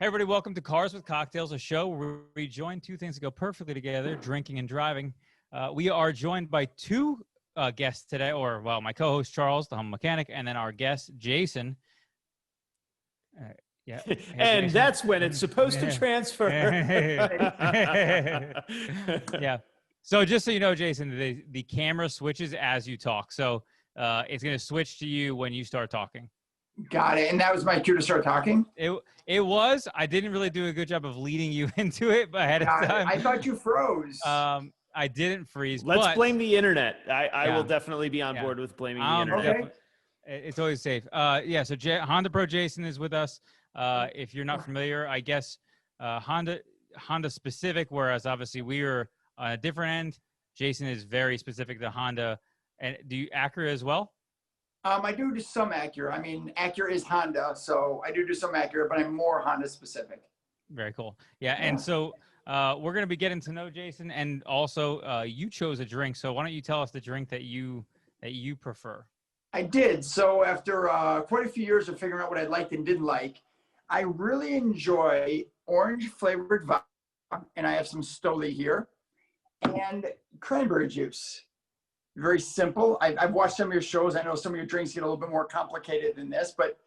Hey, everybody, welcome to Cars with Cocktails, a show where we join two things that go perfectly together, drinking and driving. We are joined by two guests today, well, my co-host, Charles, the humble mechanic, and then our guest, Jason. Yeah. And Jason. That's when it's supposed to transfer. Yeah. So just so you know, Jason, the camera switches as you talk. So it's going to switch to you when you start talking. Got it. And that was my cue to start talking? It was. I didn't really do a good job of leading you into it ahead of time. I thought you froze. I didn't freeze. Let's blame the internet. I will definitely be on board with blaming the internet. Okay. It's always safe. So Honda Pro Jason is with us. If you're not familiar, I guess Honda specific, whereas obviously we are on a different end. Jason is very specific to Honda. And do you Acura as well? I do some Acura. I mean, Acura is Honda, so I do some Acura, but I'm more Honda specific. Very cool. Yeah, and so we're going to be getting to know Jason, and also you chose a drink. So why don't you tell us the drink that you prefer? I did. So after quite a few years of figuring out what I liked and didn't like, I really enjoy orange flavored vodka, and I have some Stoli here, and cranberry juice. Very simple. I've watched some of your shows. I know some of your drinks get a little bit more complicated than this, but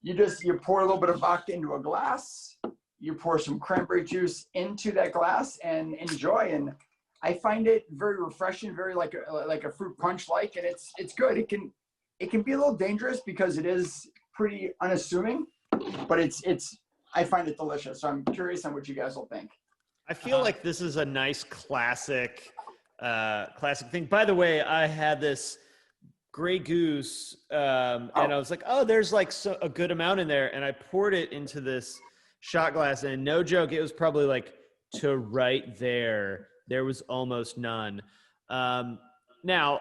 you pour a little bit of vodka into a glass, you pour some cranberry juice into that glass and enjoy. And I find it very refreshing, very like a fruit punch and it's good. It can be a little dangerous because it is pretty unassuming, but I find it delicious. So I'm curious on what you guys will think. I feel like this is a nice classic thing. By the way, I had this Grey Goose and I was like, oh, there's like a good amount in there, and I poured it into this shot glass, and no joke, it was probably like to right there was almost none. Now,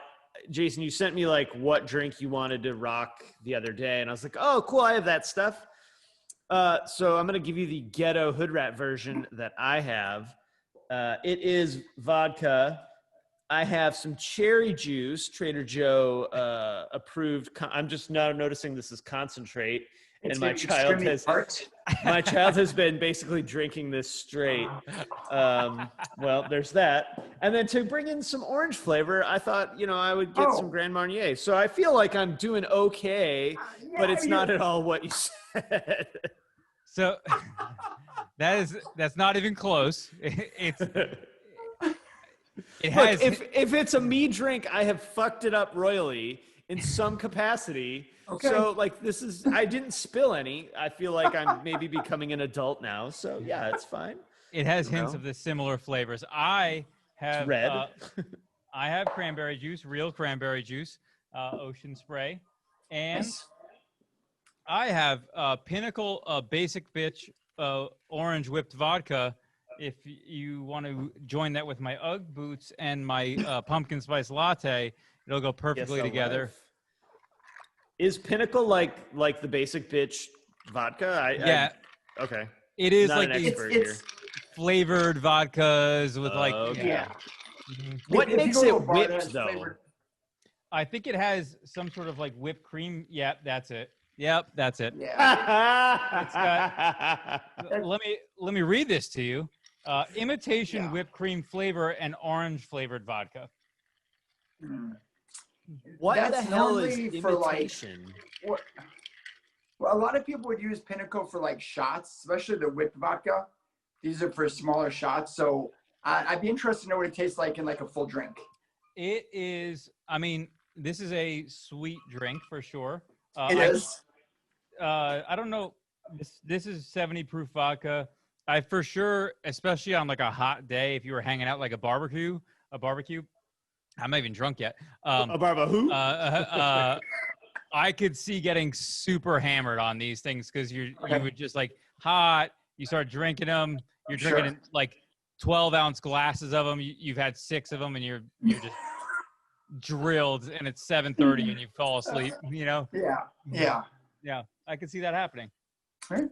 Jason, you sent me like what drink you wanted to rock the other day, and I was like, oh cool, I have that stuff. So I'm gonna give you the ghetto hood rat version that I have. It is vodka. I have some cherry juice, Trader Joe approved. I'm just now noticing this is concentrate, and my child has been basically drinking this straight. Well, there's that. And then to bring in some orange flavor, I thought, I would get some Grand Marnier. So I feel like I'm doing okay, but it's not at all what you said. So that's not even close. Look, if it's a me drink, I have fucked it up royally in some capacity. Okay. So I didn't spill any. I feel like I'm maybe becoming an adult now. So yeah, it's fine. It has hints of the similar flavors. I have it's red. I have cranberry juice, real cranberry juice, Ocean Spray, and I have Pinnacle Basic Bitch orange whipped vodka. If you want to join that with my UGG boots and my pumpkin spice latte, it'll go perfectly together. Is Pinnacle like the Basic Bitch vodka? Okay. It is not like it's flavored vodkas with What makes it whipped though? Flavored. I think it has some sort of like whipped cream. Yep, that's it. It's got, let me read this to you. Imitation whipped cream flavor and orange flavored vodka. What the hell is imitation? Well, a lot of people would use Pinnacle for like shots, especially the whipped vodka. These are for smaller shots. So I'd be interested to know what it tastes like in like a full drink. It is, this is a sweet drink for sure. It is. I don't know. This is 70 proof vodka. I for sure, especially on like a hot day, if you were hanging out like a barbecue. I'm not even drunk yet. A barbecue? I could see getting super hammered on these things because you would just like hot. You start drinking them. You're drinking like 12-ounce glasses of them. You've had 6 of them, and you're just drilled. And it's 7:30, and you fall asleep. Yeah. I could see that happening.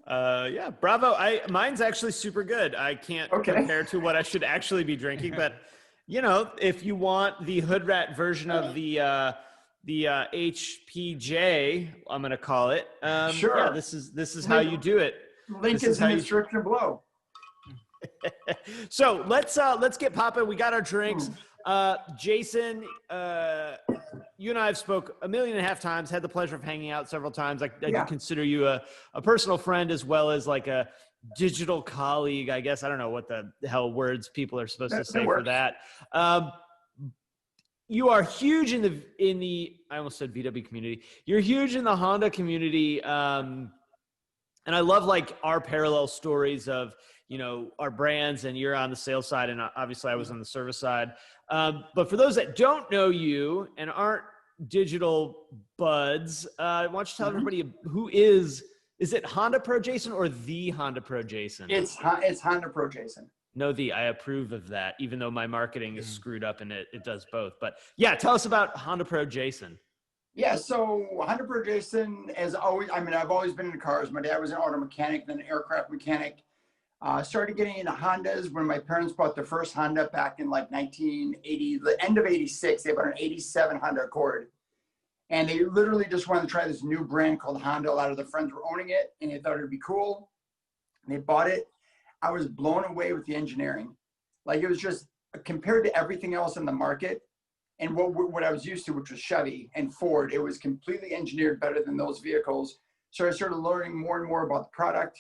Yeah, bravo. Mine's actually super good. I can't compare to what I should actually be drinking, but if you want the hood rat version of the HPJ, I'm gonna call it. Yeah, this is how you do it. Link This is in how the you- description below. So let's get popping. We got our drinks. Jason, you and I have spoke 1.5 million times, had the pleasure of hanging out several times. I do Yeah. consider you a personal friend as well as like a digital colleague, I guess. I don't know what the hell words people are supposed to That say for works. that. You are huge in the I almost said VW community. You're huge in the Honda community. And I love like our parallel stories of, you know, our brands, and you're on the sales side and obviously I was on the service side. But for those that don't know you and aren't digital buds, why don't you tell everybody who is it Honda Pro Jason or the Honda Pro Jason? It's Honda Pro Jason. No, I approve of that, even though my marketing is screwed up and it does both. But yeah, tell us about Honda Pro Jason. Yeah, so Honda Pro Jason, as always, I mean, I've always been into cars. My dad was an auto mechanic, then an aircraft mechanic. Started getting into Hondas when my parents bought their first Honda back in like 1980, the end of 86. They bought an 87 Honda Accord. And they literally just wanted to try this new brand called Honda. A lot of their friends were owning it, and they thought it'd be cool. And they bought it. I was blown away with the engineering. Like, it was just, compared to everything else in the market and what I was used to, which was Chevy and Ford, it was completely engineered better than those vehicles. So I started learning more and more about the product.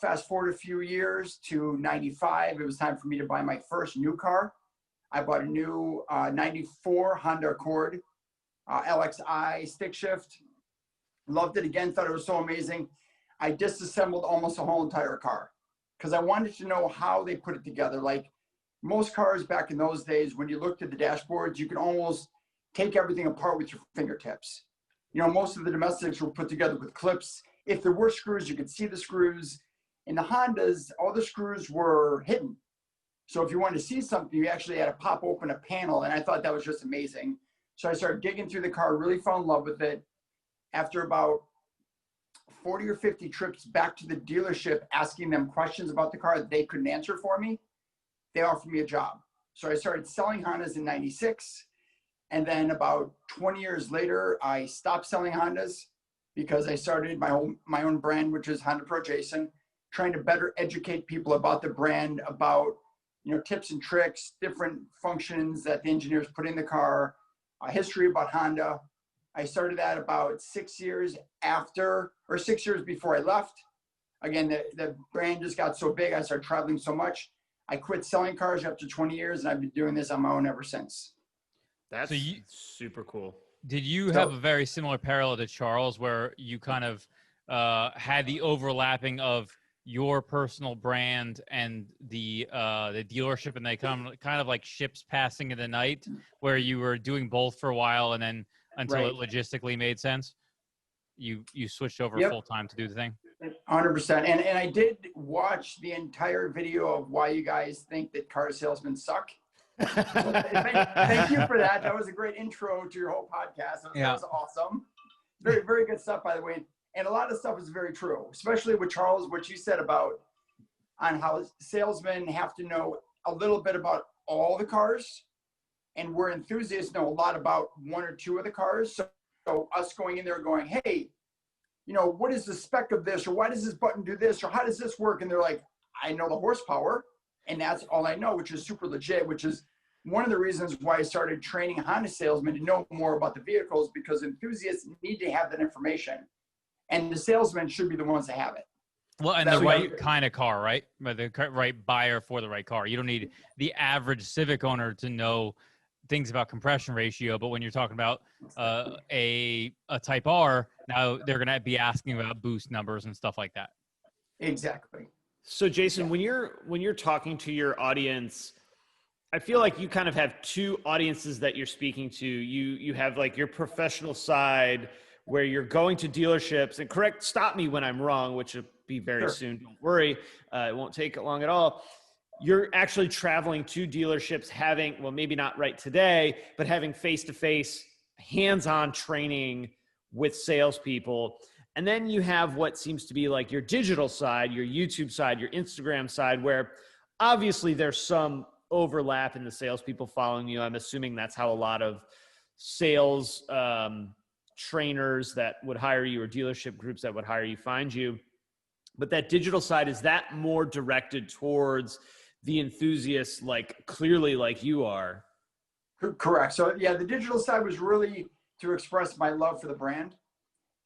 Fast forward a few years to 95, it was time for me to buy my first new car. I bought a new 94 Honda Accord, LXI stick shift. Loved it again, thought it was so amazing. I disassembled almost a whole entire car because I wanted to know how they put it together. Like most cars back in those days, when you looked at the dashboards, you could almost take everything apart with your fingertips. You know, most of the domestics were put together with clips. If there were screws, you could see the screws. In the Hondas, all the screws were hidden. So if you wanted to see something, you actually had to pop open a panel, and I thought that was just amazing. So I started digging through the car, really fell in love with it. After about 40 or 50 trips back to the dealership, asking them questions about the car that they couldn't answer for me, they offered me a job. So I started selling Hondas in 96. And then about 20 years later, I stopped selling Hondas because I started my own brand, which is Honda Pro Jason, trying to better educate people about the brand, about, you know, tips and tricks, different functions that the engineers put in the car, a history about Honda. I started that about 6 years after, or 6 years before I left. Again, the brand just got so big, I started traveling so much. I quit selling cars after 20 years, and I've been doing this on my own ever since. That's super cool. Did you have a very similar parallel to Charles, where you kind of had the overlapping of your personal brand and the dealership, and they come kind of like ships passing in the night, where you were doing both for a while, and then until it logistically made sense, you switched over full time to do the thing? 100%. And I did watch the entire video of why you guys think that car salesmen suck. Thank you for that. That was a great intro to your whole podcast. That was awesome. Very, very good stuff, by the way. And a lot of stuff is very true, especially with Charles, what you said about on how salesmen have to know a little bit about all the cars. And we're enthusiasts, know a lot about one or two of the cars. So us going in there going, hey, you know, what is the spec of this? Or why does this button do this? Or how does this work? And they're like, I know the horsepower. And that's all I know, which is super legit, which is one of the reasons why I started training Honda salesmen to know more about the vehicles, because enthusiasts need to have that information. And the salesmen should be the ones that have it. Well, and the right kind of car, right? The right buyer for the right car. You don't need the average Civic owner to know things about compression ratio, but when you're talking about a Type R, now they're going to be asking about boost numbers and stuff like that. Exactly. So Jason, when you're talking to your audience, I feel like you kind of have two audiences that you're speaking to. You have like your professional side where you're going to dealerships, and stop me when I'm wrong, which will be very soon. Don't worry. It won't take long at all. You're actually traveling to dealerships, having, well, maybe not right today, but having face-to-face, hands-on training with salespeople. And then you have what seems to be like your digital side, your YouTube side, your Instagram side, where obviously there's some overlap in the salespeople following you. I'm assuming that's how a lot of sales trainers that would hire you or dealership groups that would hire you find you. But that digital side, is that more directed towards the enthusiasts, like clearly like you are? Correct. So yeah, the digital side was really to express my love for the brand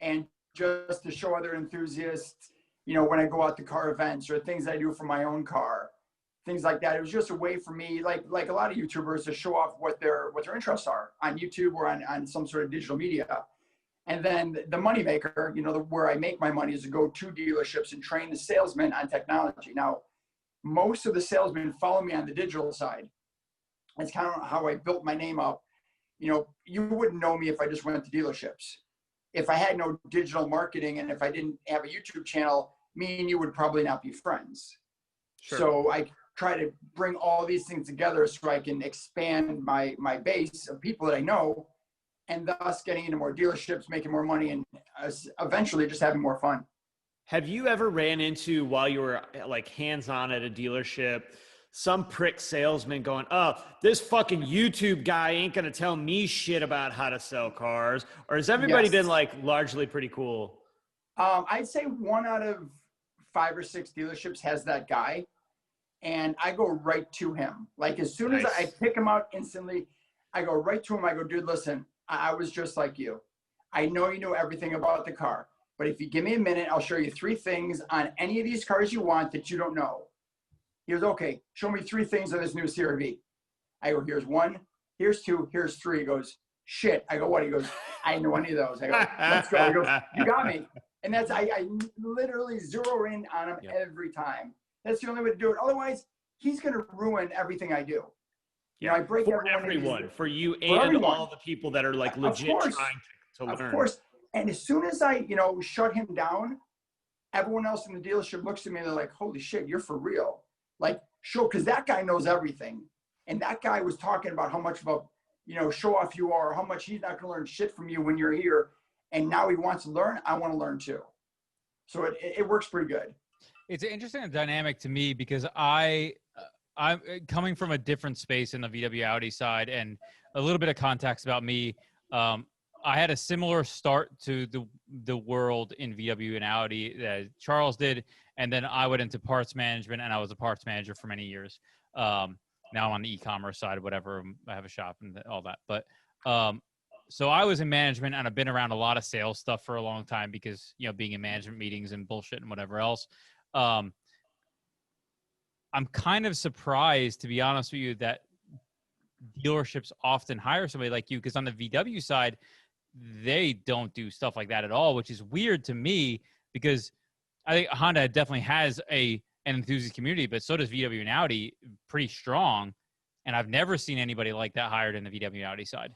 and just to show other enthusiasts, you know, when I go out to car events or things I do for my own car, things like that. It was just a way for me, like a lot of YouTubers, to show off what their interests are on YouTube or on some sort of digital media. And then the moneymaker, you know, where I make my money is to go to dealerships and train the salesmen on technology. Now, most of the salesmen follow me on the digital side. That's kind of how I built my name up. You know, you wouldn't know me if I just went to dealerships. If I had no digital marketing and if I didn't have a YouTube channel, me and you would probably not be friends. Sure. So I try to bring all these things together so I can expand my base of people that I know, and thus getting into more dealerships, making more money, and eventually just having more fun. Have you ever ran into, while you were like hands-on at a dealership, some prick salesman going, oh, this fucking YouTube guy ain't going to tell me shit about how to sell cars? Or has everybody been like largely pretty cool? I'd say 1 out of 5 or 6 dealerships has that guy. And I go right to him. Like as soon as I pick him out instantly, I go right to him. I go, dude, listen, I was just like you. I know you know everything about the car, but if you give me a minute, I'll show you 3 things on any of these cars you want that you don't know. He goes, okay, show me 3 things on this new CRV. I go, here's 1, here's 2, here's 3. He goes, shit. I go, what? He goes, I didn't know any of those. I go, let's go. He goes, you got me. And that's, I literally zero in on him every time. That's the only way to do it. Otherwise, he's going to ruin everything I do. You know, I break for everyone, for you and all the people that are like legit trying to learn. Of course. And as soon as I, you know, shut him down, everyone else in the dealership looks at me and they're like, holy shit, you're for real. Like, sure, because that guy knows everything. And that guy was talking about how much of a, you know, show off you are, how much he's not going to learn shit from you when you're here. And now he wants to learn. I want to learn too. So it works pretty good. It's an interesting dynamic to me because I'm coming from a different space in the VW Audi side, and a little bit of context about me. I had a similar start to the world in VW and Audi that Charles did, and then I went into parts management, and I was a parts manager for many years. Now I'm on the e-commerce side, whatever. I have a shop and all that, but so I was in management, and I've been around a lot of sales stuff for a long time because, you know, being in management meetings and bullshit and whatever else. I'm kind of surprised, to be honest with you, that dealerships often hire somebody like you, because on the VW side, they don't do stuff like that at all, which is weird to me because I think Honda definitely has an enthusiast community, but so does VW and Audi, pretty strong. And I've never seen anybody like that hired in the VW Audi side.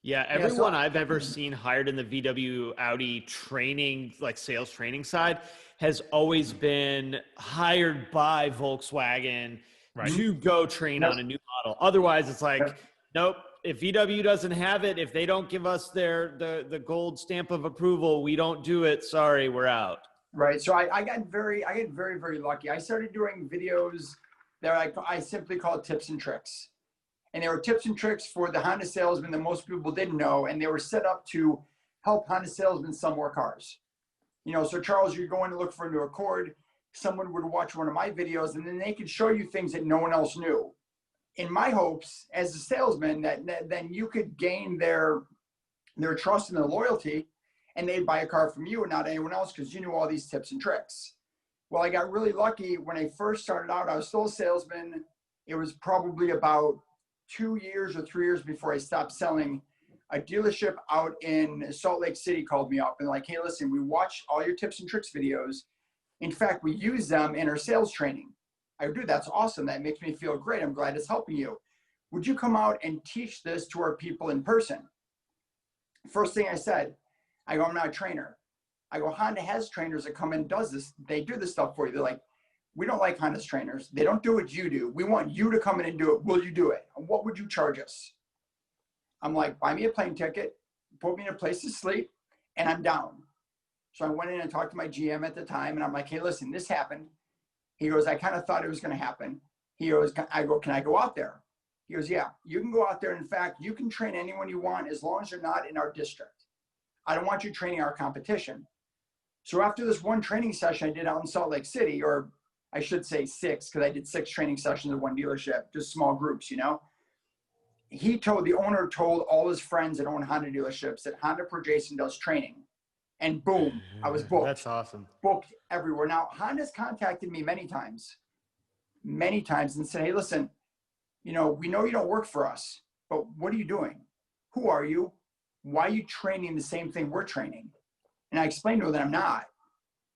Yeah, everyone I've ever seen hired in the VW Audi training, like sales training side, has always been hired by Volkswagen to go train on a new model. Otherwise, it's like, nope, if VW doesn't have it, if they don't give us the gold stamp of approval, we don't do it. Sorry, we're out. Right. So I get very, very lucky. I started doing videos that I simply call tips and tricks. And they were tips and tricks for the Honda salesmen that most people didn't know. And they were set up to help Honda salesmen sell more cars. You know, so Charles, you're going to look for a new Accord. Someone would watch one of my videos and then they could show you things that no one else knew. In my hopes as a salesman, that then you could gain their trust and their loyalty, and they'd buy a car from you and not anyone else because you knew all these tips and tricks. Well, I got really lucky when I first started out. I was still a salesman. It was probably about 2 years or 3 years before I stopped selling. A dealership out in Salt Lake City called me up and like, hey, listen, we watch all your tips and tricks videos. In fact, we use them in our sales training. I go, dude, that's awesome. That makes me feel great. I'm glad it's helping you. Would you come out and teach this to our people in person? First thing I said, I go, I'm not a trainer. I go, Honda has trainers that come in and does this. They do this stuff for you. They're like, we don't like Honda's trainers. They don't do what you do. We want you to come in and do it. Will you do it? What would you charge us? I'm like, buy me a plane ticket, put me in a place to sleep, and I'm down. So I went in and talked to my GM at the time, and I'm like, hey, listen, this happened. He goes, I kind of thought it was going to happen. He goes, I go, can I go out there? He goes, yeah, you can go out there. In fact, you can train anyone you want as long as you're not in our district. I don't want you training our competition. So after this one training session I did out in Salt Lake City, or I should say 6, because I did 6 training sessions at one dealership, just small groups, you know. The owner told all his friends that own Honda dealerships that Honda per Jason does training. And boom, I was booked. That's awesome. Booked everywhere. Now, Honda's contacted me many times, and said, hey, listen, you know, we know you don't work for us, but what are you doing? Who are you? Why are you training the same thing we're training? And I explained to them that I'm not.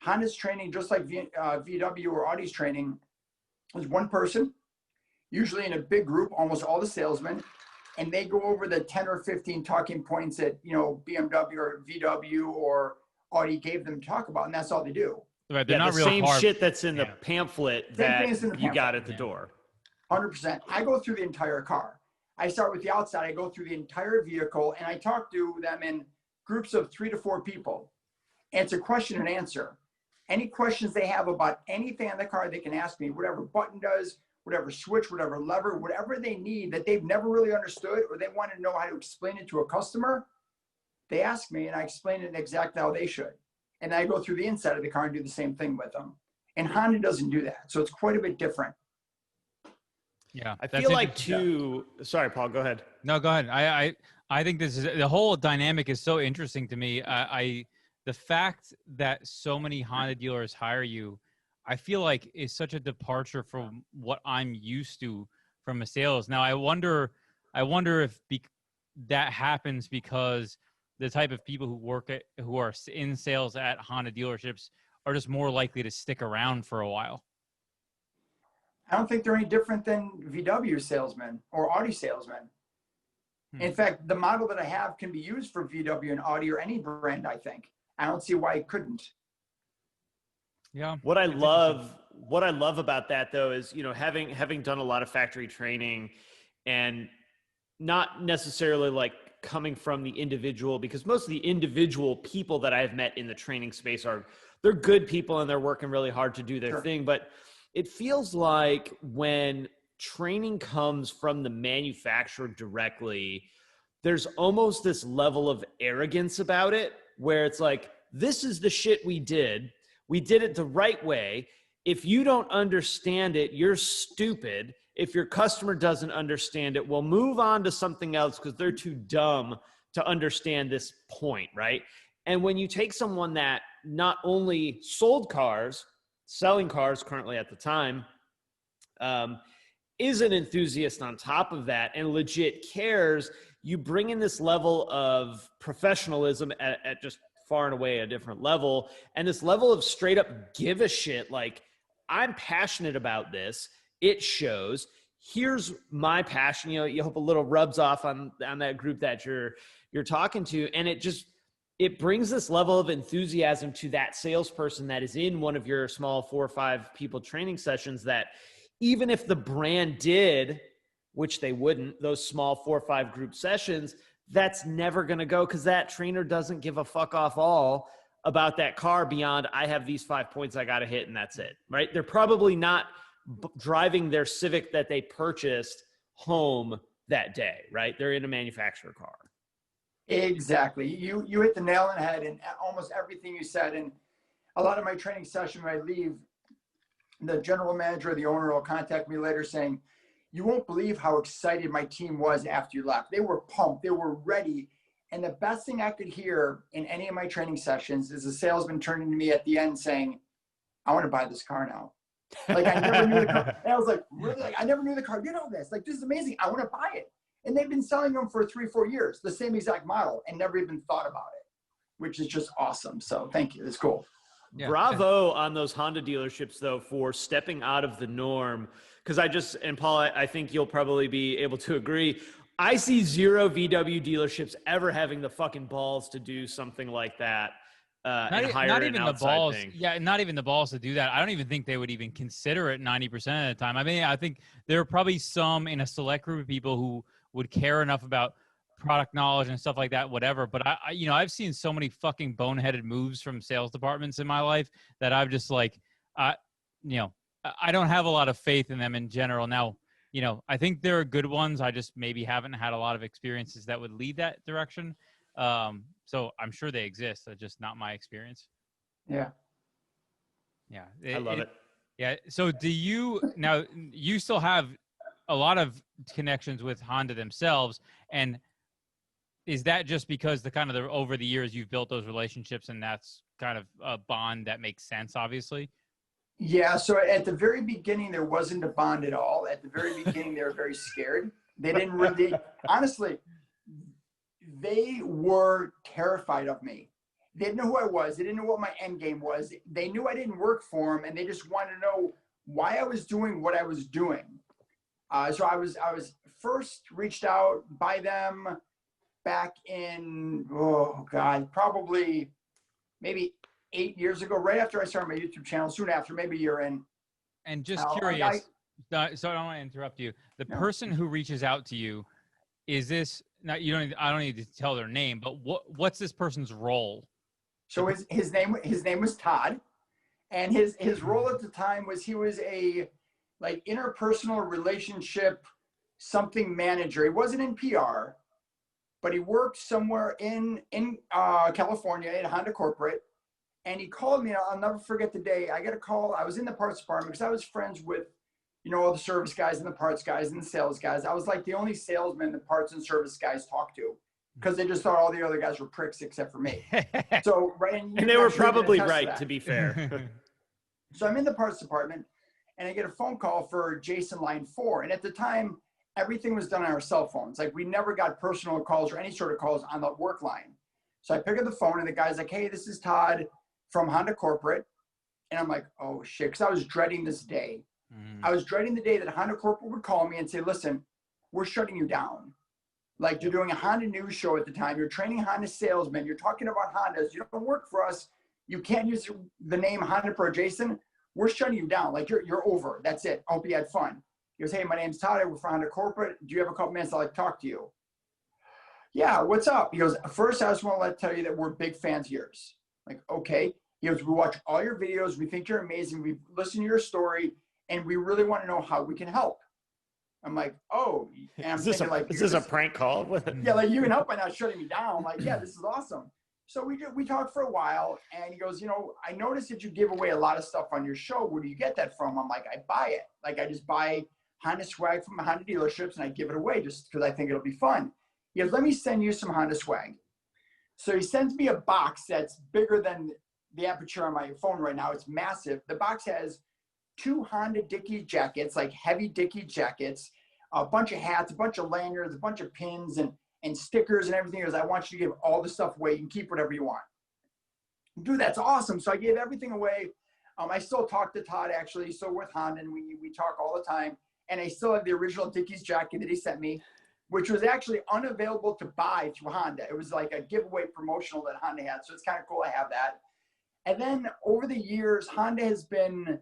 Honda's training, just like VW or Audi's training, is one person, usually in a big group, almost all the salesmen, and they go over the 10 or 15 talking points that, you know, BMW or VW or Audi gave them to talk about, and that's all they do. Right, they're not the real same hard. shit that's in the pamphlet that you got at the Yeah. door. 100%. I go through the entire car. I start with the outside. I go through the entire vehicle, and I talk to them in groups of 3 to 4 people. And it's a question and answer. Any questions they have about anything on the car, they can ask me. Whatever button does, whatever switch, whatever lever, whatever they need that they've never really understood, or they want to know how to explain it to a customer, they ask me, and I explain it exactly how they should. And I go through the inside of the car and do the same thing with them. And Honda doesn't do that. So it's quite a bit different. Yeah, I feel like too. Sorry, Paul. Go ahead. No, go ahead. I think this is the whole dynamic is so interesting to me. The fact that so many Honda dealers hire you, I feel like is such a departure from what I'm used to from a sales. Now, I wonder if that happens because the type of people who are in sales at Honda dealerships are just more likely to stick around for a while. I don't think they're any different than VW salesmen or Audi salesmen. In fact, the model that I have can be used for VW and Audi or any brand, I think. I don't see why it couldn't. Yeah. What I love about that though is, you know, having done a lot of factory training and not necessarily like coming from the individual, because most of the individual people that I've met in the training space they're good people and they're working really hard to do their thing. But it feels like when training comes from the manufacturer directly, there's almost this level of arrogance about it where it's like, this is the shit we did it the right way. If you don't understand it, you're stupid. If your customer doesn't understand it, we'll move on to something else because they're too dumb to understand this point, right? And when you take someone that not only selling cars currently at the time, is an enthusiast on top of that and legit cares, you bring in this level of professionalism at just far and away a different level, and this level of straight up give a shit, like, I'm passionate about this, it shows, here's my passion. You know, you hope a little rubs off on that group that you're talking to, and it brings this level of enthusiasm to that salesperson that is in one of your small 4 or 5 people training sessions, that even if the brand did, which they wouldn't, those small 4 or 5 group sessions, that's never going to go because that trainer doesn't give a fuck off all about that car beyond, I have these 5 points I got to hit and that's it, right? They're probably not driving their Civic that they purchased home that day, right? They're in a manufacturer car. Exactly. You hit the nail on the head in almost everything you said. And a lot of my training session, when I leave, the general manager or the owner will contact me later saying, you won't believe how excited my team was after you left. They were pumped. They were ready. And the best thing I could hear in any of my training sessions is a salesman turning to me at the end saying, I want to buy this car now. Like, I never knew the car. And I was like, really? Like, I never knew the car. You know this. Like, this is amazing. I want to buy it. And they've been selling them for 3-4 years, the same exact model, and never even thought about it, which is just awesome. So thank you. It's cool. Yeah. Bravo on those Honda dealerships, though, for stepping out of the norm. Because and Paul, I think you'll probably be able to agree, I see 0 VW dealerships ever having the fucking balls to do something like that. Not even the balls. Thing. Yeah, not even the balls to do that. I don't even think they would even consider it 90% of the time. I mean, I think there are probably some in a select group of people who would care enough about product knowledge and stuff like that, whatever. But I've seen so many fucking boneheaded moves from sales departments in my life that I've just like, I don't have a lot of faith in them in general. Now, I think there are good ones. I just maybe haven't had a lot of experiences that would lead that direction. So I'm sure they exist. That's just not my experience. Yeah. Yeah. I love it. Yeah. So do you now? You still have a lot of connections with Honda themselves, and is that just because the over the years you've built those relationships, and that's kind of a bond that makes sense, obviously? Yeah. So at the very beginning, there wasn't a bond at all. At the very beginning, they were very scared. They didn't really, honestly, they were terrified of me. They didn't know who I was. They didn't know what my end game was. They knew I didn't work for them, and they just wanted to know why I was doing what I was doing. So I was first reached out by them back in, oh God, probably maybe 8 years ago, right after I started my YouTube channel, soon after, maybe a year in. And just curious, so I don't want to interrupt you. The person who reaches out to you, is this not? You don't. I don't need to tell their name, but what's this person's role? So his name was Todd, and his role at the time was he was a like interpersonal relationship something manager. He wasn't in PR, but he worked somewhere in California at Honda corporate. And he called me. I'll never forget the day. I got a call. I was in the parts department because I was friends with, all the service guys and the parts guys and the sales guys. I was like the only salesman the parts and service guys talked to because they just thought all the other guys were pricks except for me. So, right. And they were probably right, to be fair. So I'm in the parts department and I get a phone call for Jason line 4. And at the time, everything was done on our cell phones. Like we never got personal calls or any sort of calls on the work line. So I pick up the phone and the guy's like, hey, this is Todd from Honda corporate. And I'm like, oh shit. Cause I was dreading this day. I was dreading the day that Honda corporate would call me and say, listen, we're shutting you down. Like you're doing a Honda news show at the time. You're training Honda salesmen. You're talking about Hondas. You don't work for us. You can't use the name Honda Pro Jason. We're shutting you down. Like you're over. That's it. I hope you had fun. He goes, hey, my name's Todd. I work for Honda corporate. Do you have a couple minutes? I'd like to talk to you. Yeah, what's up? He goes, first, I just want to tell you that we're big fans of yours. Like, okay. He goes, we watch all your videos. We think you're amazing. We listen to your story. And we really want to know how we can help. I'm like, oh, and I'm thinking like, is this a prank call? Yeah, like you can help by not shutting me down. I'm like, yeah, this is awesome. So we talked for a while, and he goes, I noticed that you give away a lot of stuff on your show. Where do you get that from? I'm like, I buy it. Like I just buy Honda swag from Honda dealerships, and I give it away just because I think it'll be fun. He goes, let me send you some Honda swag. So he sends me a box that's bigger than the aperture on my phone right now. It's massive. The box has 2 Honda Dickie jackets, like heavy Dickie jackets, a bunch of hats, a bunch of lanyards, a bunch of pins and stickers and everything. Because I want you to give all the stuff away. You can keep whatever you want. Dude, that's awesome. So I gave everything away. I still talk to Todd actually. So with Honda, and we talk all the time. And I still have the original Dickies jacket that he sent me, which was actually unavailable to buy through Honda. It was like a giveaway promotional that Honda had. So it's kind of cool I have that. And then over the years, Honda has been,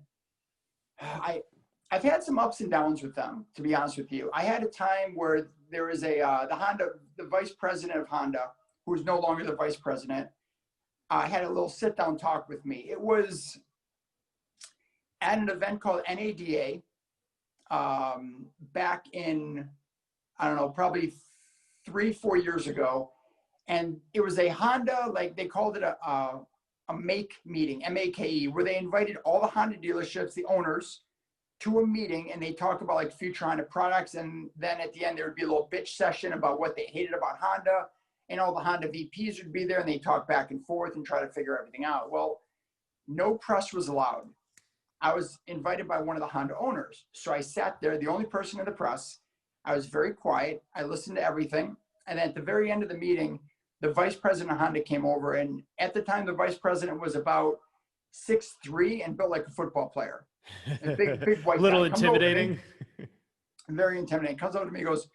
I've had some ups and downs with them, to be honest with you. I had a time where there was the vice president of Honda, who is no longer the vice president, had a little sit down talk with me. It was at an event called NADA back in, I don't know, probably 3-4 years ago. And it was a Honda, like they called it a make meeting, MAKE, where they invited all the Honda dealerships, the owners, to a meeting, and they talk about like future Honda products. And then at the end, there would be a little bitch session about what they hated about Honda, and all the Honda VPs would be there, and they talk back and forth and try to figure everything out. Well, no press was allowed. I was invited by one of the Honda owners. So I sat there, the only person in the press. I was very quiet. I listened to everything. And then at the very end of the meeting, the vice president of Honda came over. And at the time, the vice president was about 6'3" and built like a football player. A big white guy. Little intimidating. Very intimidating. Comes over to me, goes,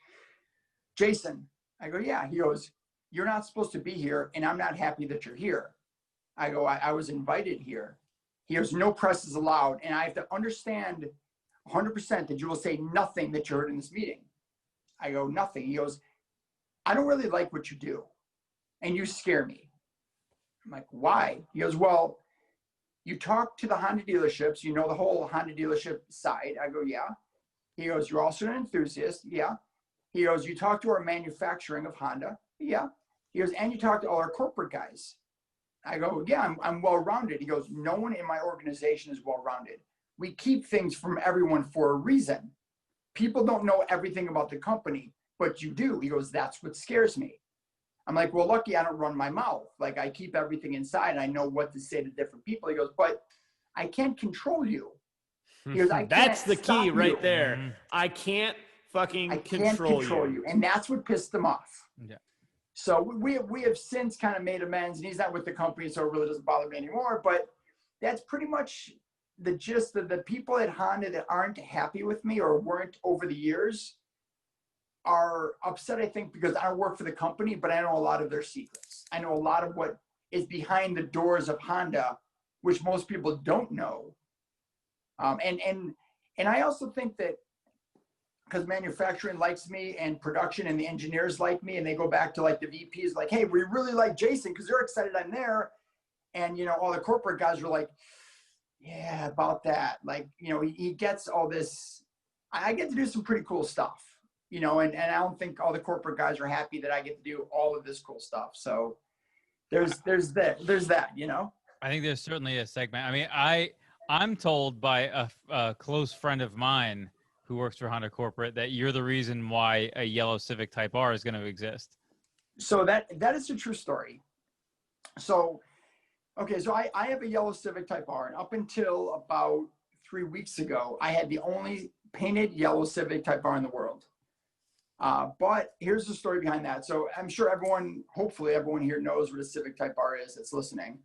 Jason. I go, yeah. He goes, you're not supposed to be here, and I'm not happy that you're here. I go, I was invited here. He goes, no press is allowed, and I have to understand 100% that you will say nothing that you heard in this meeting. I go, nothing. He goes, I don't really like what you do, and you scare me. I'm like, why? He goes, well, you talk to the Honda dealerships, you know the whole Honda dealership side. I go, yeah. He goes, you're also an enthusiast. Yeah. He goes, you talk to our manufacturing of Honda. Yeah. He goes, and you talk to all our corporate guys. I go, yeah, I'm well-rounded. He goes, no one in my organization is well-rounded. We keep things from everyone for a reason. People don't know everything about the company, but you do. He goes, that's what scares me. I'm like, well, lucky I don't run my mouth. Like, I keep everything inside. And I know what to say to different people. He goes, but I can't control you. He goes, That's the key right there. Mhm. I can't fucking I can't control you. And that's what pissed him off. Yeah. So we have since kind of made amends, and he's not with the company, so it really doesn't bother me anymore. But that's pretty much the gist of the people at Honda that aren't happy with me or weren't over the years are upset, I think, because I don't work for the company, but I know a lot of their secrets. I know a lot of what is behind the doors of Honda, which most people don't know. And I also think that because manufacturing likes me and production and the engineers like me, and they go back to like the VPs, like, hey, we really like Jason because they're excited I'm there. And, you know, all the corporate guys are like, yeah, about that. Like, you know, he gets all this. I get to do some pretty cool stuff, you know, and I don't think all the corporate guys are happy that I get to do all of this cool stuff. So there's that, you know. I think there's certainly a segment. I mean, I'm told by a close friend of mine who works for Honda Corporate that you're the reason why a Yellow Civic Type R is going to exist. So that is a true story. So, okay, so I have a Yellow Civic Type R, and up until about 3 weeks ago, I had the only painted Yellow Civic Type R in the world. But here's the story behind that. So I'm sure hopefully everyone here knows what a Civic Type R is that's listening.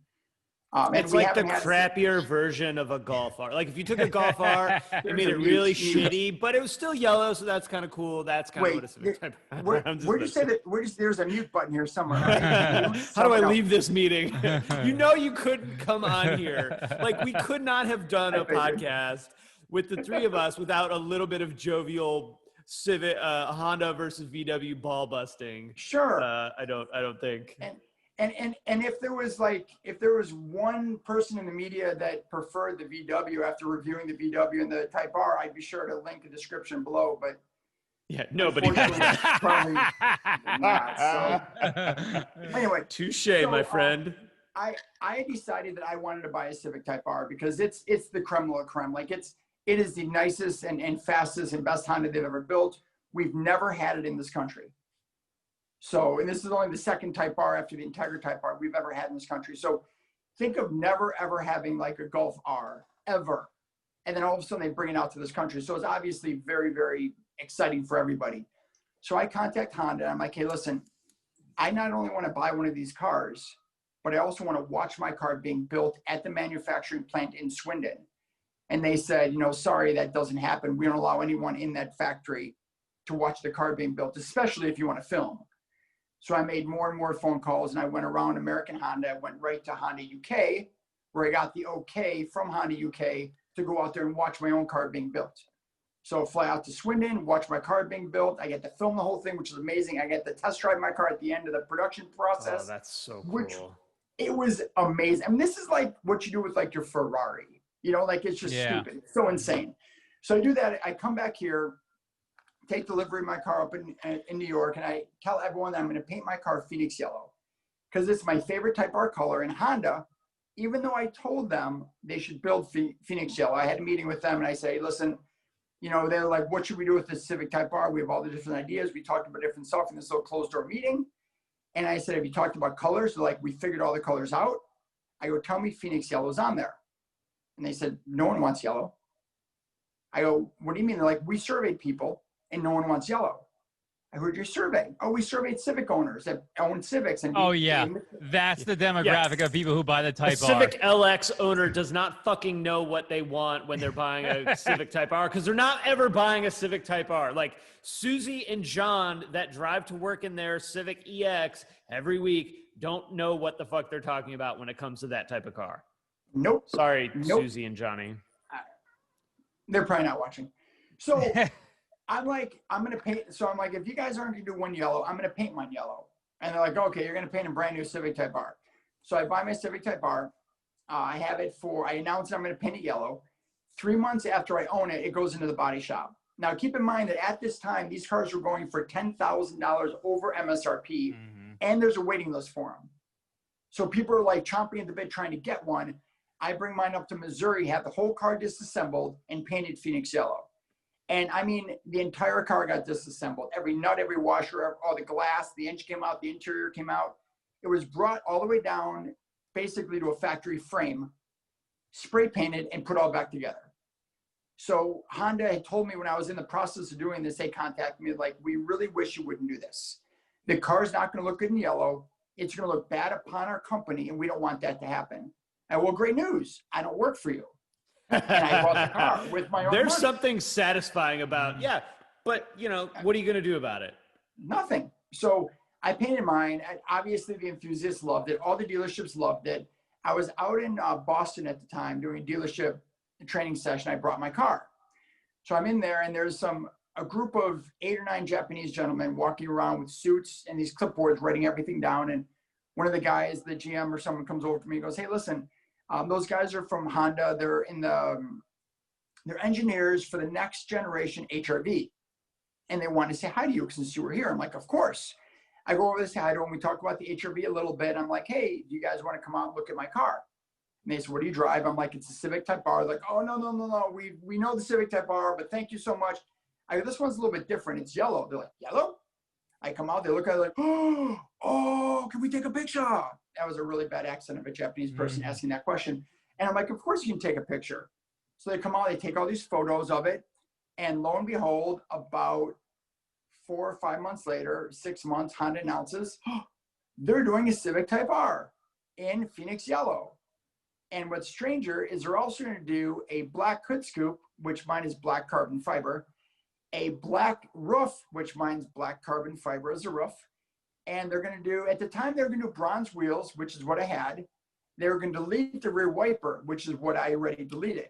It's like the crappier version of a Golf R. Like if you took a Golf R, it made it really shitty, but it was still yellow, so that's kind of cool. That's kind of what a Civic Type R. Where'd you say that? There's a mute button here somewhere. How do I leave this meeting? You know you couldn't come on here. Like we could not have done a podcast with the three of us without a little bit of jovial Civic Honda versus VW ball busting. Sure. I don't think. And if there was one person in the media that preferred the VW after reviewing the VW and the Type R, I'd be sure to link a description below. But yeah, nobody. Probably not. So anyway, touche, my friend. I decided that I wanted to buy a Civic Type R because it's the creme de la creme. Like it is the nicest and fastest and best Honda they've ever built. We've never had it in this country. So, and this is only the second Type R after the Integra Type R we've ever had in this country. So think of never, ever having like a Golf R, ever. And then all of a sudden they bring it out to this country. So it's obviously very, very exciting for everybody. So I contact Honda. I'm like, hey, listen, I not only want to buy one of these cars, but I also want to watch my car being built at the manufacturing plant in Swindon. And they said, you know, sorry, that doesn't happen. We don't allow anyone in that factory to watch the car being built, especially if you want to film. So I made more and more phone calls, and I went around American Honda, went right to Honda UK, where I got the okay from Honda UK to go out there and watch my own car being built. So fly out to Swindon, watch my car being built. I get to film the whole thing, which is amazing. I get to test drive my car at the end of the production process. Oh, that's so cool. It was amazing. I mean, this is like what you do with like your Ferrari. You know, like it's just stupid. It's so insane. So I do that. I come back here, take delivery of my car up in New York, and I tell everyone that I'm going to paint my car Phoenix yellow because it's my favorite Type R color. And Honda, even though I told them they should build Phoenix yellow, I had a meeting with them and I say, listen, you know, they're like, what should we do with this Civic Type R? We have all the different ideas. We talked about different stuff in this little closed door meeting. And I said, have you talked about colors? They're like, we figured all the colors out. I go, tell me Phoenix yellow is on there. And they said, no one wants yellow. I go, what do you mean? They're like, we surveyed people and no one wants yellow. I heard your survey. Oh, we surveyed Civic owners that own Civics. And that's the demographic of people who buy the Type R. Civic LX owner does not fucking know what they want when they're buying a Civic Type R because they're not ever buying a Civic Type R. Like Susie and John that drive to work in their Civic EX every week don't know what the fuck they're talking about when it comes to that type of car. Nope. Sorry, nope. Susie and Johnny. They're probably not watching. So I'm like, I'm going to paint. So I'm like, if you guys aren't going to do one yellow, I'm going to paint mine yellow. And they're like, okay, you're going to paint a brand new Civic Type R. So I buy my Civic Type R. I announce I'm going to paint it yellow. 3 months after I own it, it goes into the body shop. Now, keep in mind that at this time, these cars were going for $10,000 over MSRP, and there's a waiting list for them. So people are like chomping at the bit trying to get one. I bring mine up to Missouri, have the whole car disassembled and painted Phoenix yellow. And I mean, the entire car got disassembled. Every nut, every washer, all the glass, the engine came out, the interior came out. It was brought all the way down basically to a factory frame, spray painted, and put all back together. So Honda had told me when I was in the process of doing this, they contacted me like, we really wish you wouldn't do this. The car's not going to look good in yellow. It's going to look bad upon our company, and we don't want that to happen. And well, great news. I don't work for you. And I bought the car with my own There's money. something satisfying about, yeah, but you know, what are you going to do about it? Nothing. So I painted mine. And obviously, the enthusiasts loved it. All the dealerships loved it. I was out in Boston at the time doing a dealership training session. I brought my car. So I'm in there, and there's a group of 8 or 9 Japanese gentlemen walking around with suits and these clipboards, writing everything down. And one of the guys, the GM or someone, comes over to me and goes, "Hey, listen, those guys are from Honda. They're they're engineers for the next generation HRV. And they want to say hi to you since you were here." I'm like, "Of course." I go over to say hi to them. We talk about the HRV a little bit. I'm like, "Hey, do you guys want to come out and look at my car?" And they said, "What do you drive?" I'm like, "It's a Civic Type R." They're like, "Oh, no. We know the Civic Type R, but thank you so much." I go, "This one's a little bit different. It's yellow." They're like, "Yellow?" I come out, they look at it like, "Oh, can we take a picture?" That was a really bad accent of a Japanese person asking that question. And I'm like, "Of course you can take a picture." So they come out, they take all these photos of it. And lo and behold, about 4 or 5 months later, 6 months, Honda announces, they're doing a Civic Type R in Phoenix yellow. And what's stranger is they're also going to do a black hood scoop, which mine is black carbon fiber, a black roof, which mine's black carbon fiber as a roof. And they're going to do, at the time, they're going to do bronze wheels, which is what I had. They were going to delete the rear wiper, which is what I already deleted.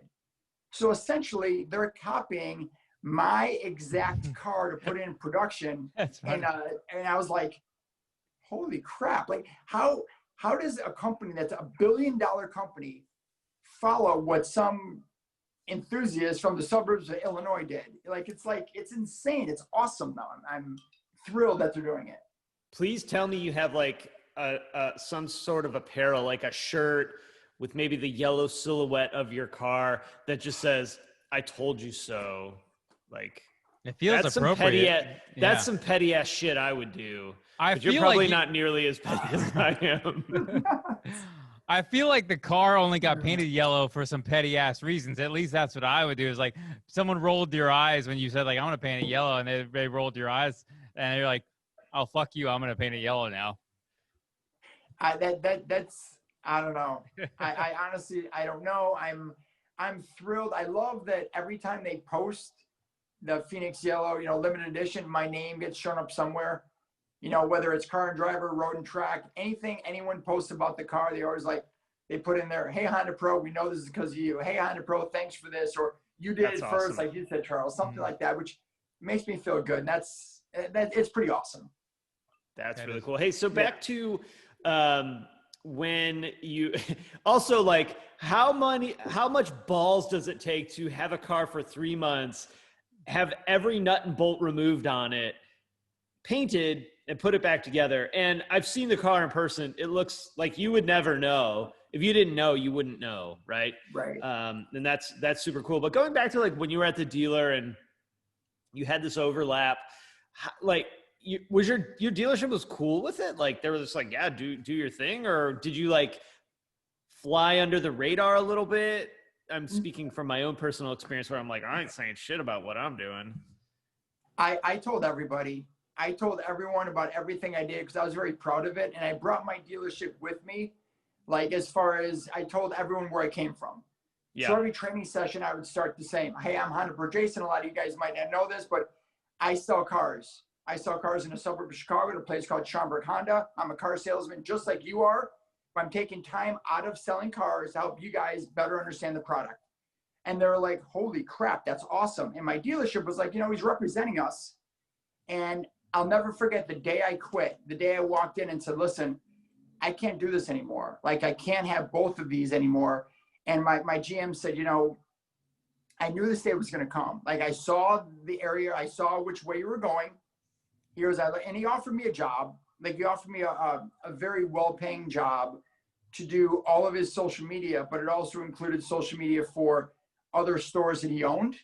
So essentially, they're copying my exact car to put in production. And I was like, holy crap. Like, how does a company that's $1 billion company follow what some enthusiasts from the suburbs of Illinois did? It's insane. It's awesome though. I'm thrilled that they're doing it. Please tell me you have like some sort of apparel, like a shirt with maybe the yellow silhouette of your car that just says, "I told you so." Like, it feels that's appropriate. That's some petty ass shit I would do. But you're feel probably like not nearly as petty as I am. I feel like the car only got painted yellow for some petty ass reasons. At least that's what I would do. Is like someone rolled your eyes when you said like, "I want to paint it yellow," and they rolled your eyes, and you're like, "Oh, fuck you, I'm gonna paint it yellow now." That's I don't know. I honestly, I don't know. I'm thrilled. I love that every time they post the Phoenix yellow, limited edition, my name gets shown up somewhere. Whether it's Car and Driver, Road and Track, anything anyone posts about the car, they always they put in there, "Hey Honda Pro, we know this is because of you. Hey Honda Pro, thanks for this," or "You did it first," like you said, Charles, something like that, which makes me feel good. And it's pretty awesome. That's really cool. Hey, so back to when you also like how much balls does it take to have a car for 3 months, have every nut and bolt removed on it, painted, and put it back together? And I've seen the car in person. It looks like you would never know. If you didn't know, you wouldn't know, right? Right. And that's super cool. But going back to like when you were at the dealer and you had this overlap, like was your dealership was cool with it? Like they were just like, "Yeah, do your thing," or did you like fly under the radar a little bit? I'm speaking from my own personal experience where I'm like, I ain't saying shit about what I'm doing. I told everybody. I told everyone about everything I did because I was very proud of it. And I brought my dealership with me. Like, as far as I told everyone where I came from. Yeah. So every training session, I would start the same. "Hey, I'm Honda Pro Jason. A lot of you guys might not know this, but I sell cars. I sell cars in a suburb of Chicago at a place called Schaumburg Honda. I'm a car salesman just like you are. But I'm taking time out of selling cars to help you guys better understand the product." And they were like, "Holy crap, that's awesome." And my dealership was like, he's representing us. And I'll never forget the day I quit, the day I walked in and said, "Listen, I can't do this anymore. Like, I can't have both of these anymore." And my GM said, "I knew this day was going to come. Like, I saw the area. I saw which way you were going." And he offered me a job. Like, he offered me a very well-paying job to do all of his social media, but it also included social media for other stores that he owned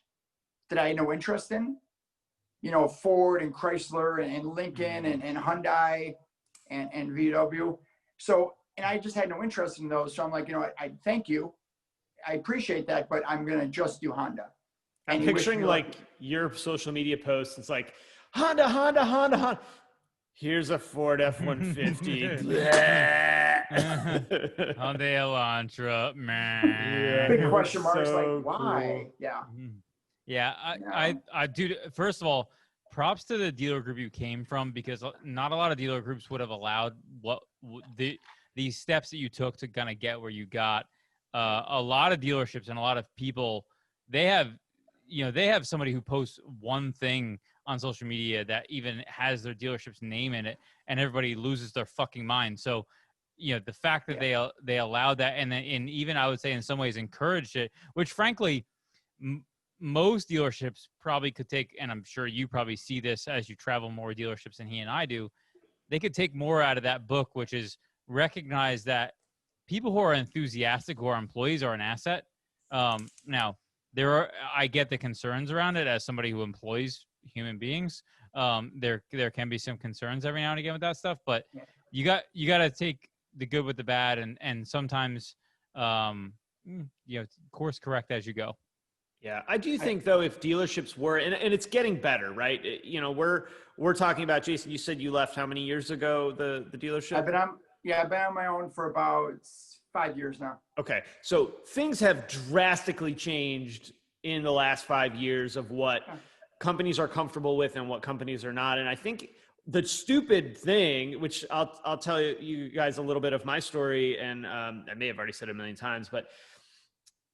that I had no interest in. You know, Ford and Chrysler and Lincoln and Hyundai and VW. So, and I just had no interest in those. So I'm like, you know, I thank you. I appreciate that, but I'm going to just do Honda. I'm picturing like your social media posts. It's like Honda, Honda, Honda, Honda. Here's a Ford F-150. Hyundai Elantra, man. Big question marks, So like why? cool. Yeah. Yeah, I do. First of all, props to the dealer group you came from, because not a lot of dealer groups would have allowed these steps that you took to kind of get where you got. A lot of dealerships and a lot of people, they have somebody who posts one thing on social media that even has their dealership's name in it, and everybody loses their fucking mind. So, you know, the fact that they allowed that, and even I would say in some ways encouraged it, which frankly, most dealerships probably could take, and I'm sure you probably see this as you travel more dealerships than he and I do, they could take more out of that book, which is recognize that people who are enthusiastic, who are employees, are an asset. Now, I get the concerns around it as somebody who employs human beings. There can be some concerns every now and again with that stuff, but you got to take the good with the bad, and sometimes, course correct as you go. Yeah, I do think though, if dealerships were, and it's getting better, right? You know, we're talking about, Jason, you said you left how many years ago, the dealership? I've been on my own for about 5 years now. Okay. So things have drastically changed in the last 5 years of what companies are comfortable with and what companies are not. And I think the stupid thing, which I'll tell you guys a little bit of my story, and I may have already said it a million times, but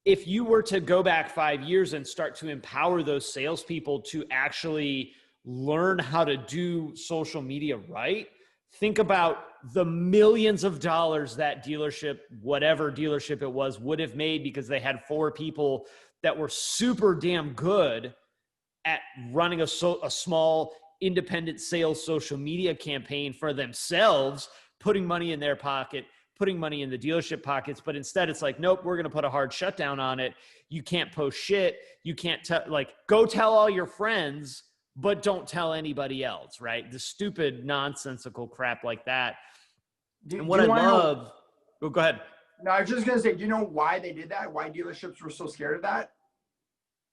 if you were to go back 5 years and start to empower those salespeople to actually learn how to do social media right, think about the millions of dollars that dealership, whatever dealership it was, would have made because they had 4 people that were super damn good at running a small independent sales social media campaign for themselves, putting money in their pocket, putting money in the dealership pockets. But instead it's like, nope, we're going to put a hard shutdown on it. You can't post shit. You can't go tell all your friends, but don't tell anybody else, right? The stupid nonsensical crap like that. And what I love, go ahead. No, I was just going to say, do you know why they did that? Why dealerships were so scared of that?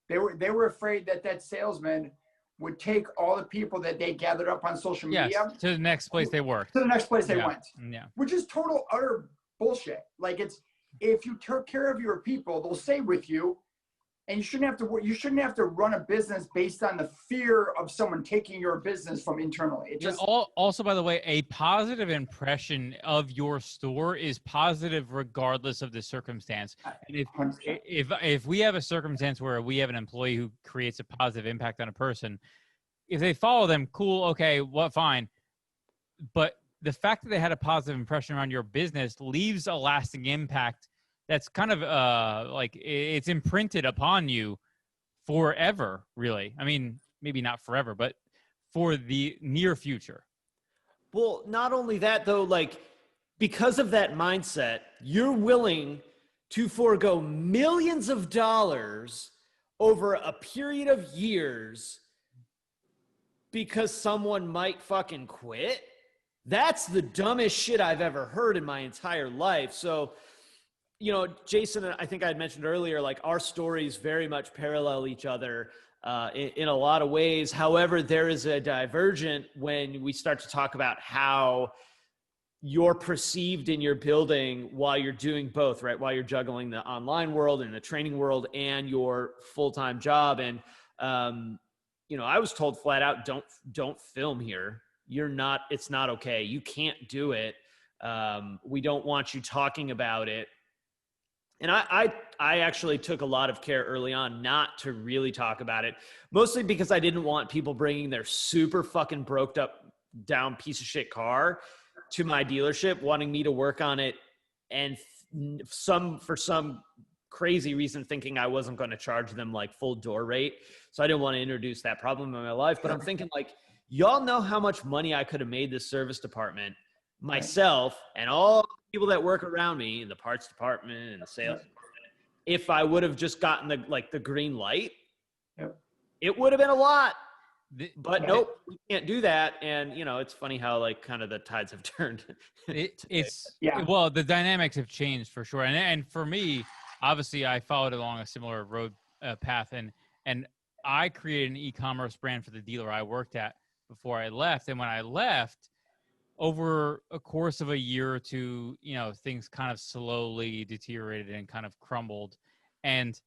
They were afraid that salesman would take all the people that they gathered up on social media to the next place they worked. To the next place they went. Yeah. Which is total utter bullshit. Like, if you took care of your people, they'll stay with you, and you shouldn't have to run a business based on the fear of someone taking your business from internally. Also, by the way, a positive impression of your store is positive regardless of the circumstance. And if we have a circumstance where we have an employee who creates a positive impact on a person, if they follow them, cool, okay, fine. But the fact that they had a positive impression around your business leaves a lasting impact that's kind of it's imprinted upon you forever, really. I mean, maybe not forever, but for the near future. Well, not only that though, because of that mindset, you're willing to forego millions of dollars over a period of years because someone might fucking quit. That's the dumbest shit I've ever heard in my entire life. So, you know, Jason, I think I had mentioned earlier, our stories very much parallel each other in a lot of ways. However, there is a divergent when we start to talk about how you're perceived in your building while you're doing both, right? While you're juggling the online world and the training world and your full-time job. And, you know, I was told flat out, don't film here. It's not okay. You can't do it. We don't want you talking about it. And I actually took a lot of care early on not to really talk about it, mostly because I didn't want people bringing their super fucking broke up down piece of shit car to my dealership, wanting me to work on it. And for some crazy reason, thinking I wasn't going to charge them full door rate. So I didn't want to introduce that problem in my life, but I'm thinking y'all know how much money I could have made this service department myself and all the people that work around me in the parts department and the sales, if I would have just gotten the green light, it would have been a lot. But nope, we can't do that. And it's funny how like kind of the tides have turned. Well, the dynamics have changed for sure. And for me, obviously, I followed along a similar road path, and I created an e-commerce brand for the dealer I worked at before I left. And when I left, over a course of a year or two, things kind of slowly deteriorated and kind of crumbled. And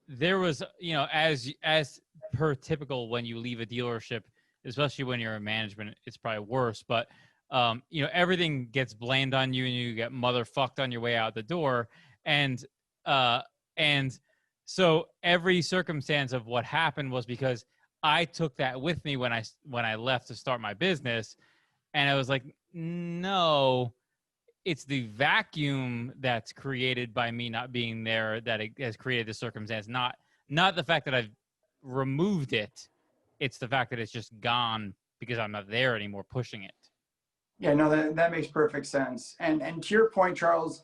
there was, as per typical, when you leave a dealership, especially when you're in management, it's probably worse. But, everything gets blamed on you and you get motherfucked on your way out the door. And so every circumstance of what happened was because I took that with me when I left to start my business. And I was like, no, it's the vacuum that's created by me not being there that it has created the circumstance, not the fact that I've removed it. It's the fact that it's just gone because I'm not there anymore pushing it. Yeah, no, that makes perfect sense. And to your point, Charles,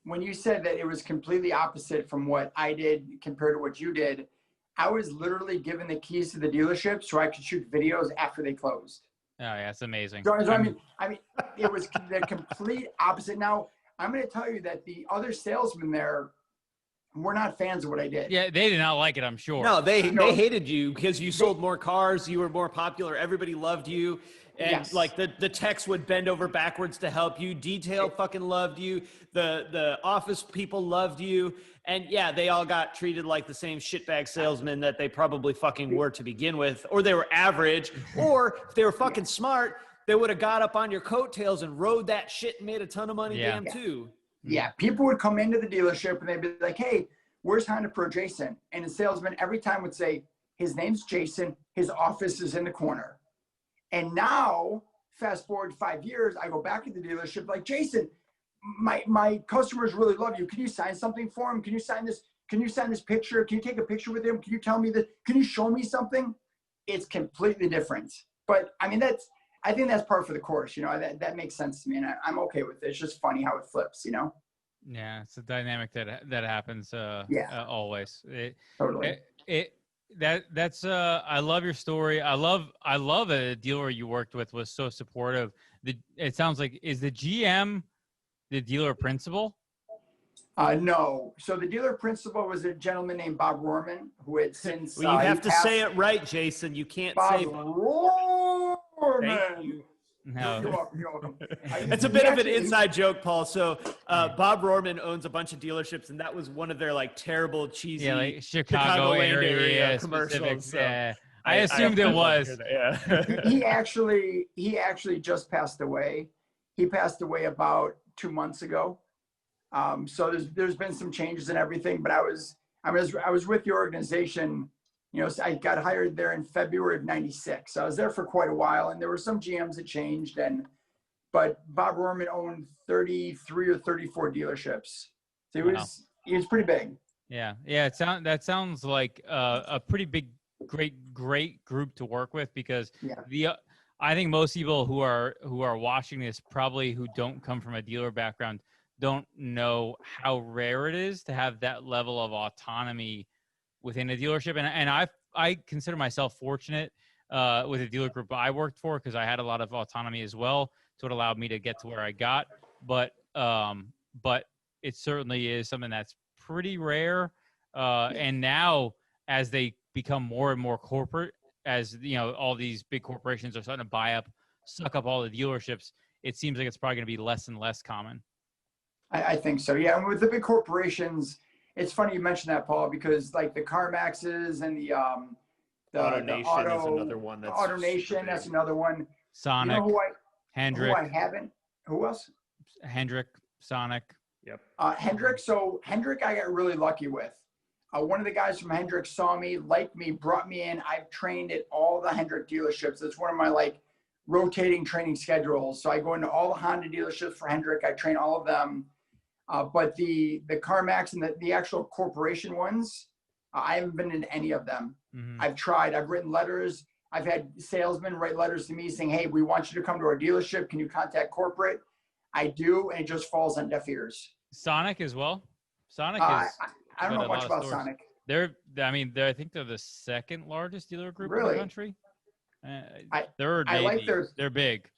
when you said that it was completely opposite from what I did compared to what you did, I was literally given the keys to the dealership so I could shoot videos after they closed. Oh yeah, it's amazing. So, I mean, it was the complete opposite. Now, I'm going to tell you that the other salesmen there were not fans of what I did. Yeah, they did not like it, I'm sure. No, they hated you because you sold more cars. You were more popular. Everybody loved you. And like the techs would bend over backwards to help you. Detail fucking loved you. The office people loved you. And yeah, they all got treated like the same shitbag salesmen that they probably fucking were to begin with, or they were average, or if they were fucking smart, they would have got up on your coattails and rode that shit and made a ton of money too. Yeah, people would come into the dealership and they'd be like, hey, where's Honda Pro Jason? And the salesman every time would say, his name's Jason, his office is in the corner. And now, fast forward 5 years, I go back to the dealership like, Jason, my customers really love you. Can you sign something for them? Can you sign this? Can you sign this picture? Can you take a picture with him? Can you tell me that? Can you show me something? It's completely different. But I mean, I think that's part for the course, that makes sense to me. And I'm okay with it. It's just funny how it flips, Yeah, it's a dynamic that happens always. Totally. That's I love your story. I love a dealer you worked with was so supportive. It sounds like, is the GM the dealer principal? No. So the dealer principal was a gentleman named Bob Rohrman, who had since. Well, you have to say it right, Jason. You can't say Rohrman. Thank you. No. You're welcome. It's a bit of an inside joke, Paul. So Bob Rohrman owns a bunch of dealerships, and that was one of their like terrible, cheesy like Chicago area commercials. So I assumed it was. Yeah. he actually just passed away. He passed away about 2 months ago. So there's been some changes and everything, but I was with the organization, I got hired there in February of '96. So I was there for quite a while, and there were some GMs that changed, but Bob Rohrman owned 33 or 34 dealerships. So he was pretty big. Yeah. That sounds like a pretty big, great group to work with, because I think most people who are watching this, probably who don't come from a dealer background, don't know how rare it is to have that level of autonomy within a dealership. And I consider myself fortunate with the dealer group I worked for, because I had a lot of autonomy as well. So it allowed me to get to where I got. But it certainly is something that's pretty rare. And now, as they become more and more corporate, as all these big corporations are starting to suck up all the dealerships, it seems like it's probably going to be less and less common. I think so. Yeah. And with the big corporations, it's funny you mentioned that, Paul, because like the CarMaxes and the AutoNation is another one. That's AutoNation, that's another one. Sonic. Hendrick. Who else? Hendrick, Sonic. Yep. Hendrick. So Hendrick, I got really lucky with. One of the guys from Hendrick saw me, liked me, brought me in. I've trained at all the Hendrick dealerships. It's one of my rotating training schedules. So I go into all the Honda dealerships for Hendrick. I train all of them. But the CarMax and the actual corporation ones, I haven't been in any of them. Mm-hmm. I've tried. I've written letters. I've had salesmen write letters to me saying, hey, we want you to come to our dealership. Can you contact corporate? I do, and it just falls on deaf ears. Sonic as well. Sonic is. I don't know got a much lot of about stores. Sonic. I think they're the second largest dealer group in Really? the country. They're big.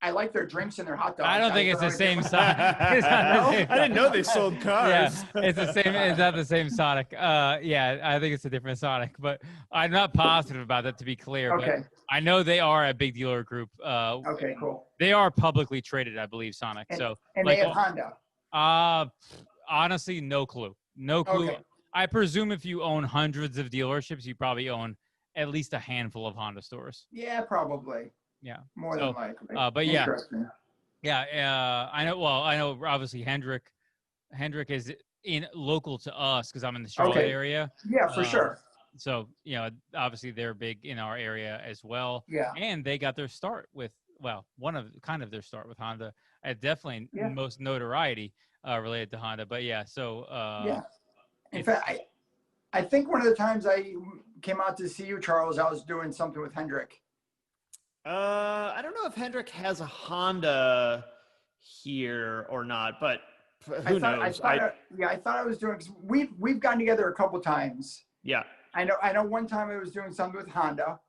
I like their drinks and their hot dogs. I don't think it's the same No? Sonic. I didn't know they sold cars. Yeah, it's the same. It's not the same Sonic. Yeah, I think it's a different Sonic, but I'm not positive about that, to be clear. Okay. But I know they are a big dealer group. Okay, cool. They are publicly traded, I believe, Sonic. And they have Honda. Honestly, no clue. No clue. Okay. I presume if you own hundreds of dealerships, you probably own at least a handful of Honda stores. Yeah, probably. Yeah. More than likely. But yeah. Yeah, I know. Well, I know obviously Hendrick is local to us because I'm in the Charlotte area. Yeah, for sure. So, obviously they're big in our area as well. Yeah. And they got their start with, their start with Honda. Definitely most notoriety related to Honda. But yeah, so. Yeah. In fact, I think one of the times I came out to see you, Charles, I was doing something with Hendrick. I don't know if Hendrick has a Honda here or not, but who knows? I thought I was doing, cause we've gotten together a couple times. Yeah. I know one time I was doing something with Honda,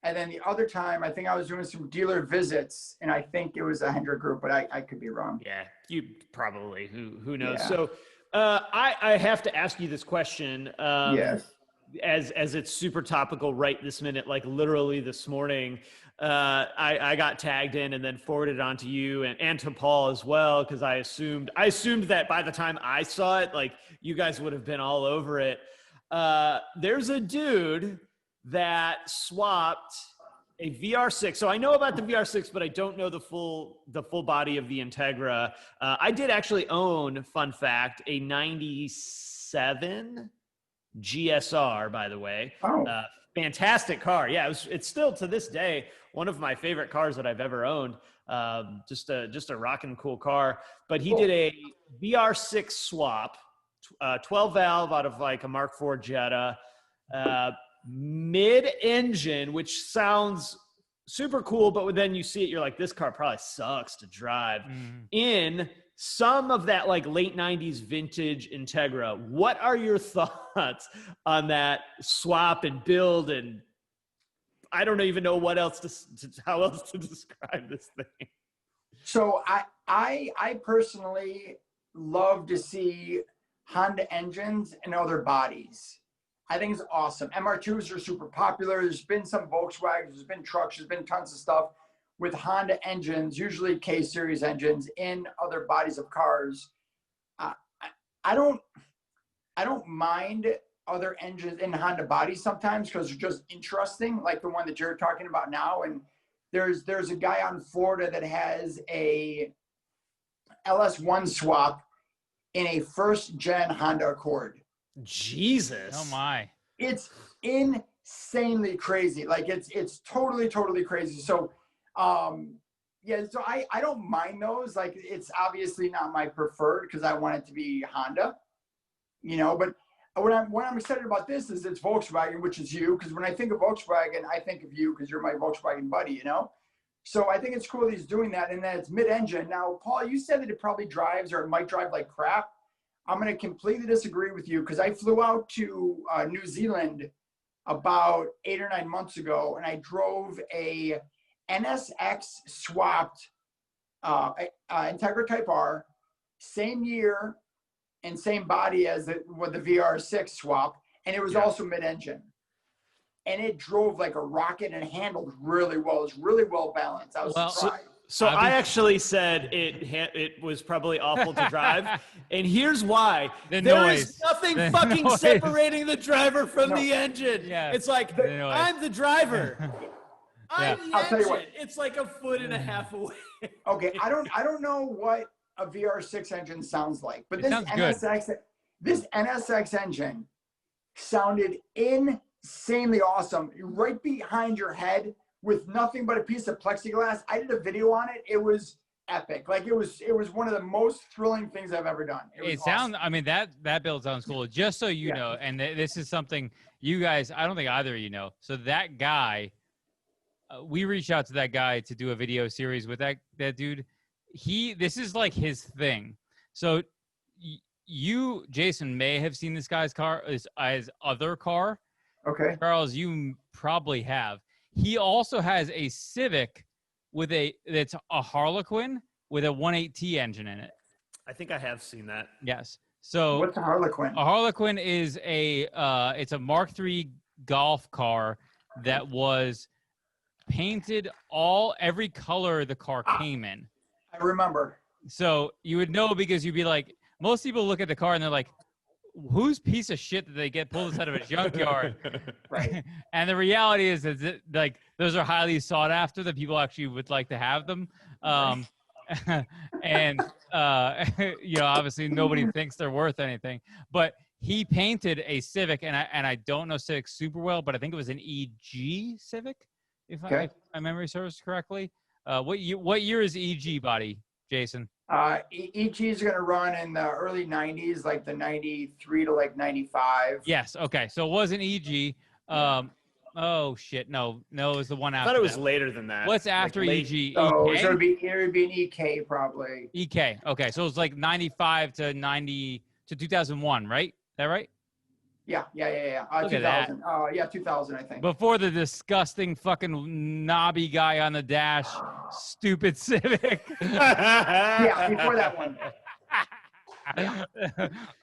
and then the other time I think I was doing some dealer visits, and I think it was a Hendrick group, but I could be wrong. Yeah, you probably, who knows? Yeah. So I have to ask you this question. Yes. As it's super topical right this minute, like literally this morning, I got tagged in and then forwarded on to you and to Paul as well, because I assumed that by the time I saw it, like you guys would have been all over it. There's a dude that swapped a VR6. So I know about the VR6, but I don't know the full body of the Integra. I did actually own, fun fact, a 97 GSR, by the way. Oh. Fantastic car. Yeah, it's still to this day one of my favorite cars that I've ever owned. Just a rockin' cool car. But he did a VR6 swap, 12 valve out of like a Mark IV Jetta, mid-engine, which sounds super cool, but then you see it, you're like, this car probably sucks to drive. In some of that like late 90s vintage Integra. What are your thoughts on that swap and build? And I don't even know what else how else to describe this thing. So I personally love to see Honda engines and other bodies. I think it's awesome. MR2s are super popular. There's been some Volkswagens, there's been trucks, there's been tons of stuff with Honda engines, usually K-series engines in other bodies of cars. I don't mind other engines in Honda bodies sometimes because they're just interesting, like the one that you're talking about now. And there's a guy out in Florida that has a LS1 swap in a first gen Honda Accord. Jesus. Oh my. It's insanely crazy. Like it's totally crazy. So so I don't mind those. Like it's obviously not my preferred because I want it to be Honda, but what I'm excited about this is it's Volkswagen, which is you, because when I think of Volkswagen, I think of you because you're my Volkswagen buddy, So I think it's cool that he's doing that, and that it's mid-engine. Now, Paul, you said that it probably drives or it might drive like crap. I'm going to completely disagree with you because I flew out to New Zealand about 8 or 9 months ago, and I drove a NSX swapped Integra Type R, same year and same body as the VR6 swap, and it was also mid-engine. And it drove like a rocket and handled really well. It was really well balanced. I was surprised. So I actually said it was probably awful to drive, and here's why. There is nothing fucking separating the driver from the engine. Yeah. It's like, I'm the driver. I'm the I'll tell you engine. what. It's like a foot and a half away. Okay, I don't know what a VR6 engine sounds like, but this NSX engine sounded insanely awesome. Right behind your head with nothing but a piece of plexiglass. I did a video on it. It was epic. Like it was one of the most thrilling things I've ever done. It sounds, I mean, that build sounds cool. Just so you know, and this is something you guys, I don't think either of you know. So that guy we reached out to that guy to do a video series with that dude. This is like his thing. So you, Jason, may have seen this guy's car, his other car. Okay. Charles, you probably have. He also has a Civic that's a Harlequin with a 1.8T engine in it. I think I have seen that. Yes. So what's a Harlequin? A Harlequin is it's a Mark III golf car that was painted every color the car came in. I remember. So you would know because you'd be like, most people look at the car and they're like, whose piece of shit did they get pulled this out of a junkyard? Right. And the reality is that like those are highly sought after, that people actually would like to have them. And obviously nobody thinks they're worth anything. But he painted a Civic, and I don't know Civic super well, but I think it was an EG Civic, if my memory serves correctly. What year is EG body, Jason? EG is going to run in the early 90s, like the 93 to like 95. Yes. Okay. So it was an EG. Oh shit! No, it was the one after. I thought it was that. later than that. What's after like EG? So EK? it would be an EK probably. EK. Okay, so it was like 95 to 2001, right? Is that right? Yeah. Look at that. 2000. 2000, I think. Before the disgusting fucking knobby guy on the dash, stupid Civic. Yeah, before that one.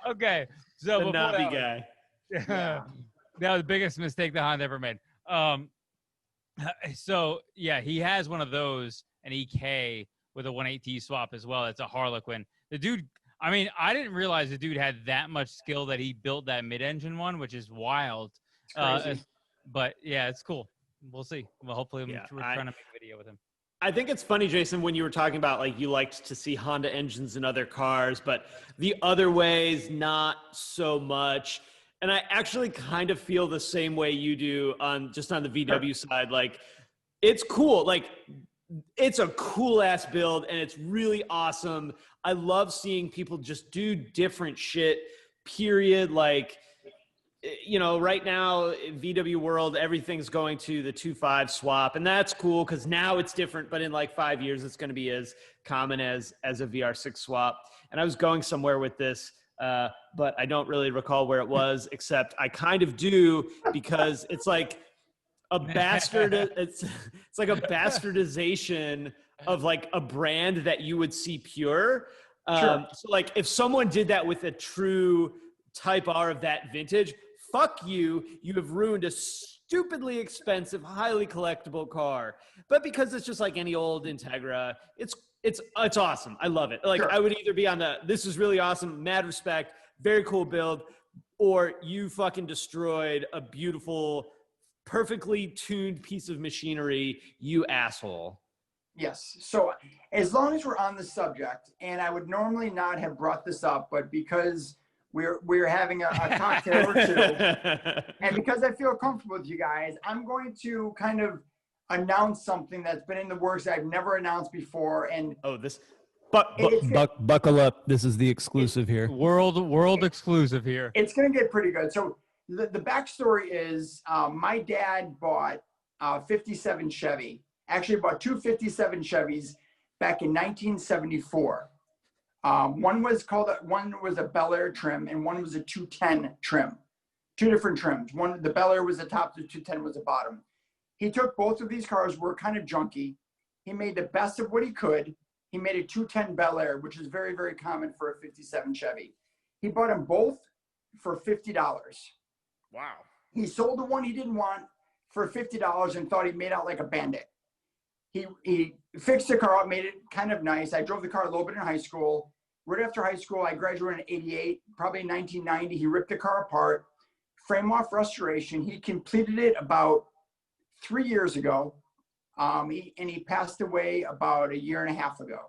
Okay, so the before knobby that guy. Yeah. That was the biggest mistake the Honda ever made. So yeah, he has one of those, an EK with a 1.8T swap as well. It's a Harlequin. The dude, I mean, I didn't realize the dude had that much skill that he built that mid-engine one, which is wild. Crazy. But yeah, it's cool. We'll see. Well, hopefully we're trying to make a video with him. I think it's funny, Jason, when you were talking about like you liked to see Honda engines in other cars, but the other ways, not so much. And I actually kind of feel the same way you do on the VW side. Like, it's cool. Like, it's a cool ass build and it's really awesome. I love seeing people just do different shit, period. Like, right now in VW world, everything's going to the 2.5 swap, and that's cool because now it's different. But in like 5 years, it's going to be as common as a VR6 swap. And I was going somewhere with this. But I don't really recall where it was, except I kind of do because it's like a bastard. It's like a bastardization of like a brand that you would see pure. Sure. So like if someone did that with a true Type R of that vintage, fuck you. You have ruined a stupidly expensive, highly collectible car. But because it's just like any old Integra, it's awesome. I love it. Like, sure. I would either be on this is really awesome, mad respect, very cool build, or you fucking destroyed a beautiful, perfectly tuned piece of machinery, you asshole. Yes. So as long as we're on the subject, and I would normally not have brought this up, but because we're having a cocktail or two, and because I feel comfortable with you guys, I'm going to kind of announce something that's been in the works that I've never announced before. And buckle up. This is the exclusive here. World exclusive here. It's going to get pretty good. So the backstory is my dad bought a 57 Chevy. Actually bought two 57 Chevys back in 1974. One was a Bel Air trim and one was a 210 trim. Two different trims. The Bel Air was the top, the 210 was the bottom. He took both of these cars, were kind of junky. He made the best of what he could. He made a 210 Bel Air, which is very, very common for a 57 Chevy. He bought them both for $50. Wow. He sold the one he didn't want for $50 and thought he made out like a bandit. He fixed the car up, made it kind of nice. I drove the car a little bit in high school. Right after high school, I graduated in 88, probably in 1990. He ripped the car apart, frame off restoration. He completed it about 3 years ago, he passed away about a year and a half ago.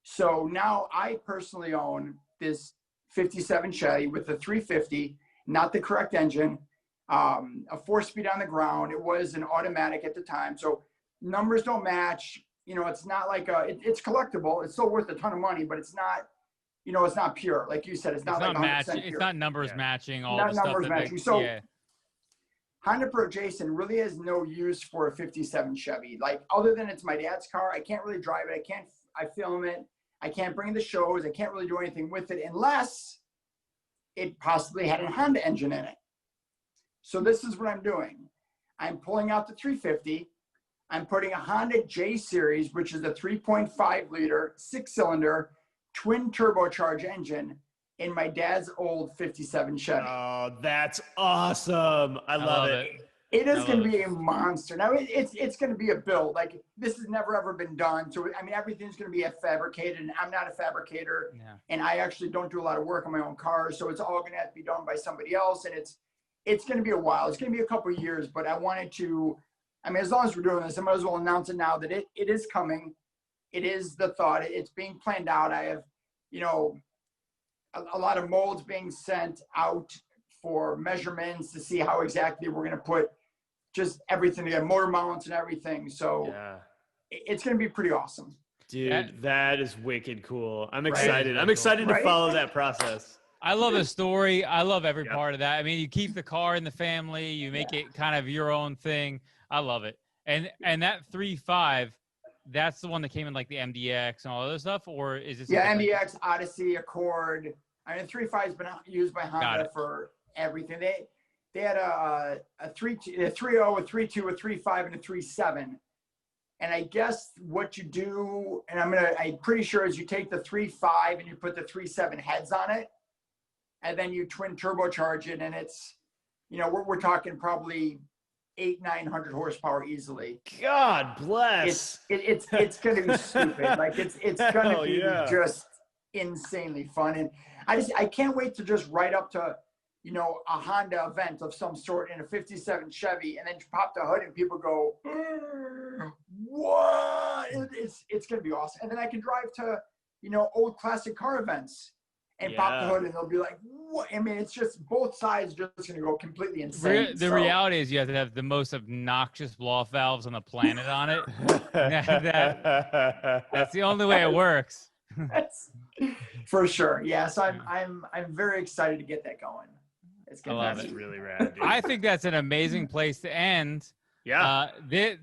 So now I personally own this 57 Chevy with a 350, not the correct engine, a 4-speed on the ground. It was an automatic at the time, so numbers don't match. It's not like it's collectible. It's still worth a ton of money, but it's not. It's not pure, like you said. It's not like 100% pure. It's not numbers matching all not the stuff. Numbers matching. So. Yeah. Honda Pro Jason really has no use for a 57 Chevy. Like, other than it's my dad's car, I can't really drive it. I film it. I can't bring the shows. I can't really do anything with it unless it possibly had a Honda engine in it. So this is what I'm doing. I'm pulling out the 350. I'm putting a Honda J Series, which is a 3.5 liter, 6-cylinder, twin turbocharged engine in my dad's old 57 Chevy. Oh, that's awesome. I love it. It is going to be a monster. Now, it's going to be a build. Like, this has never, ever been done. So, I mean, everything's going to be fabricated, and I'm not a fabricator. Yeah. And I actually don't do a lot of work on my own cars. So it's all going to have to be done by somebody else. And it's going to be a while. It's going to be a couple of years. But I wanted to, I mean, as long as we're doing this, I might as well announce it now that it is coming. It is the thought. It's being planned out. I have, you know, a lot of molds being sent out for measurements to see how exactly we're going to put just everything together, motor mounts and everything. So it's going to be pretty awesome. Dude, that is wicked cool. I'm excited. I'm excited to follow that process. I love the story. I love every part of that. I mean, you keep the car in the family. You make it kind of your own thing. I love it. And that 3.5, that's the one that came in like the MDX and all other stuff, or is it? Yeah, MDX, Odyssey, Accord. I mean, 3.5 has been used by Honda for everything. They had a 3.0, a 3.2, a 3.5, and a 3.7. And I guess what you do, and I'm pretty sure is you take the 3.5 and you put the 3.7 heads on it, and then you twin turbocharge it, and it's, you know, we're talking probably 800-900 horsepower easily. God bless. It's going to be stupid. Like, it's going to be just insanely fun. And I can't wait to just ride up to, you know, a Honda event of some sort in a 57 Chevy, and then pop the hood and people go, what? It's going to be awesome. And then I can drive to, you know, old classic car events and pop the hood, and they'll be like, what? I mean, it's just both sides just going to go completely insane. The reality is you have to have the most obnoxious blow-off valves on the planet on it. That's the only way it works. That's for sure. Yeah. So I'm very excited to get that going. It's gonna be really rad. Dude. I think that's an amazing place to end. Yeah.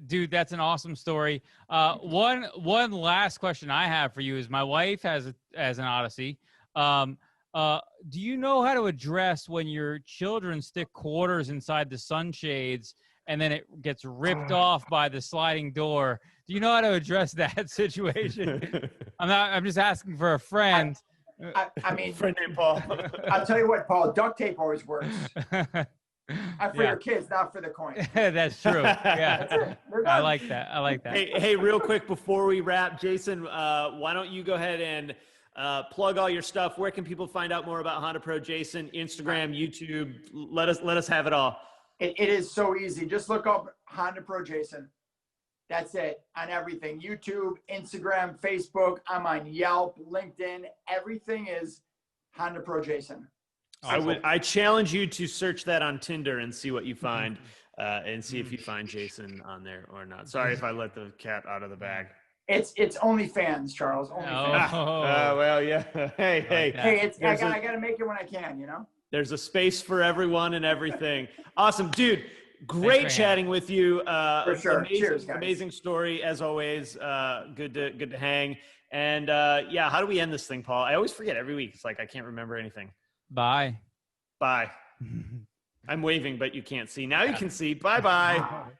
Dude, that's an awesome story. One last question I have for you is, my wife has an Odyssey. Do you know how to address when your children stick quarters inside the sunshades and then it gets ripped off by the sliding door? Do you know how to address that situation? I'm just asking for a friend. I mean, friend named Paul. I'll tell you what, Paul, duct tape always works. For your kids, not for the coin. That's true. Yeah. I like that. Hey, real quick before we wrap, Jason, why don't you go ahead and plug all your stuff? Where can people find out more about Honda Pro Jason? Instagram, YouTube. Let us have it all. It is so easy. Just look up Honda Pro Jason. That's it, on everything. YouTube, Instagram, Facebook. I'm on Yelp, LinkedIn. Everything is Honda Pro Jason. I challenge you to search that on Tinder and see what you find, and see if you find Jason on there or not. Sorry if I let the cat out of the bag. It's OnlyFans, Charles. OnlyFans. Well, yeah. Hey. I gotta make it when I can, you know. There's a space for everyone and everything. Awesome, dude. Great chatting with you. For sure. Amazing, Cheers, guys. Amazing story as always. Good to hang. And how do we end this thing, Paul? I always forget every week. It's like I can't remember anything. Bye. I'm waving, but you can't see. Now you can see. Bye.